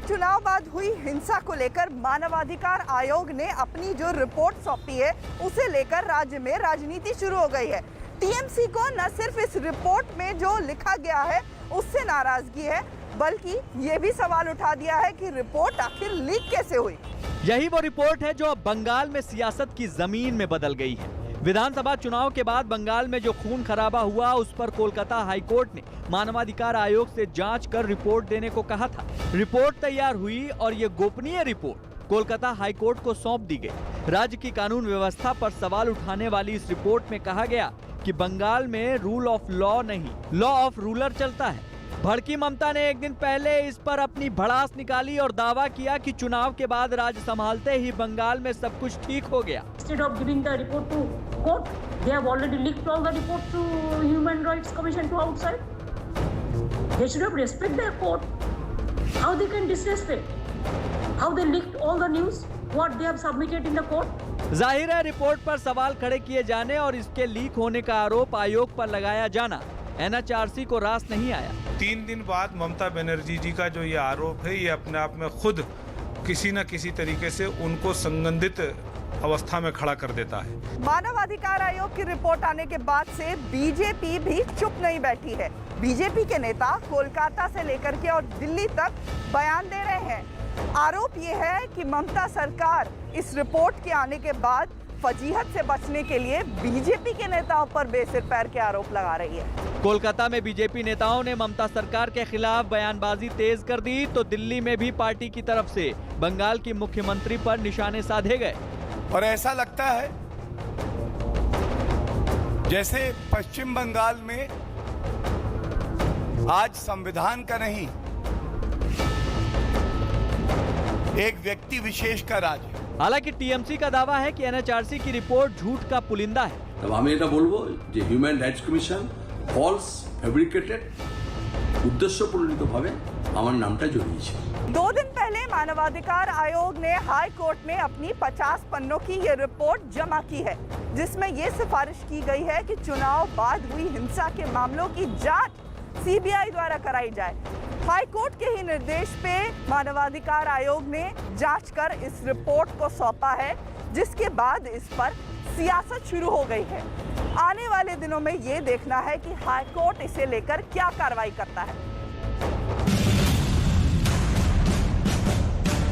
चुनाव बाद हुई हिंसा को लेकर मानवाधिकार आयोग ने अपनी जो रिपोर्ट सौंपी है उसे लेकर राज्य में राजनीति शुरू हो गई है। टीएमसी को न सिर्फ इस रिपोर्ट में जो लिखा गया है उससे नाराजगी है, बल्कि ये भी सवाल उठा दिया है कि रिपोर्ट आखिर लीक कैसे हुई। यही वो रिपोर्ट है जो अब बंगाल में सियासत की जमीन में बदल गई है। विधानसभा चुनाव के बाद बंगाल में जो खून खराबा हुआ उस पर कोलकाता हाईकोर्ट ने मानवाधिकार आयोग से जांच कर रिपोर्ट देने को कहा था। रिपोर्ट तैयार हुई और ये गोपनीय रिपोर्ट कोलकाता हाईकोर्ट को सौंप दी गई। राज्य की कानून व्यवस्था पर सवाल उठाने वाली इस रिपोर्ट में कहा गया कि बंगाल में रूल ऑफ लॉ नहीं, लॉ ऑफ रूलर चलता है। भड़की ममता ने एक दिन पहले इस पर अपनी भड़ास निकाली और दावा किया कि चुनाव के बाद राज्य संभालते ही बंगाल में सब कुछ ठीक हो गया। Instead of giving the report to court, they have already leaked all the report to Human Rights Commission to outside. They should have respect their court. How they can disrespect? How they leaked all the news? What they have submitted in the court? जाहिर है report पर सवाल खड़े किए जाने और इसके leak होने का आरोप आयोग पर लगाया जाना एनएचआरसी को रास नहीं आया। 3 दिन बाद ममता बनर्जी जी का जो ये आरोप है, ये अपने आप में खुद किसी न किसी तरीके से उनको संबंधित अवस्था में खड़ा कर देता है। मानवाधिकार आयोग की रिपोर्ट आने के बाद से बीजेपी भी चुप नहीं बैठी है। बीजेपी के नेता कोलकाता से लेकर के और दिल्ली तक बयान दे रहे हैं। आरोप ये है कि ममता सरकार इस रिपोर्ट के आने के बाद फजीहत से बचने के लिए बीजेपी के नेताओं पर बेसिर पैर के आरोप लगा रही है। कोलकाता में बीजेपी नेताओं ने ममता सरकार के खिलाफ बयानबाजी तेज कर दी तो दिल्ली में भी पार्टी की तरफ से बंगाल की मुख्यमंत्री पर निशाने साधे गए। और ऐसा लगता है जैसे पश्चिम बंगाल में आज संविधान का नहीं, एक व्यक्ति विशेष का राज है। हालांकि टीएमसी का दावा है कि एनएचआरसी की रिपोर्ट झूठ का पुलिंदा है। তবে আমি এটা বলবো যে human rights commission false fabricated উদ্দেশ্যপ্রণোদিতভাবে আমার নামটা জড়িয়েছে। 2 दिन पहले मानवाधिकार आयोग ने हाई कोर्ट में अपनी 50 पन्नों की ये रिपोर्ट जमा की है, जिसमें ये सिफारिश की गई है कि चुनाव बाद हुई हिंसा के मामलों की जांच सीबीआई द्वारा कराई जाए। हाई कोर्ट के ही निर्देश पे मानवाधिकार आयोग ने जांच कर इस रिपोर्ट को सौंपा है, जिसके बाद इस पर सियासत शुरू हो गई है। आने वाले दिनों में ये देखना है कि हाई कोर्ट इसे लेकर क्या कार्रवाई करता है।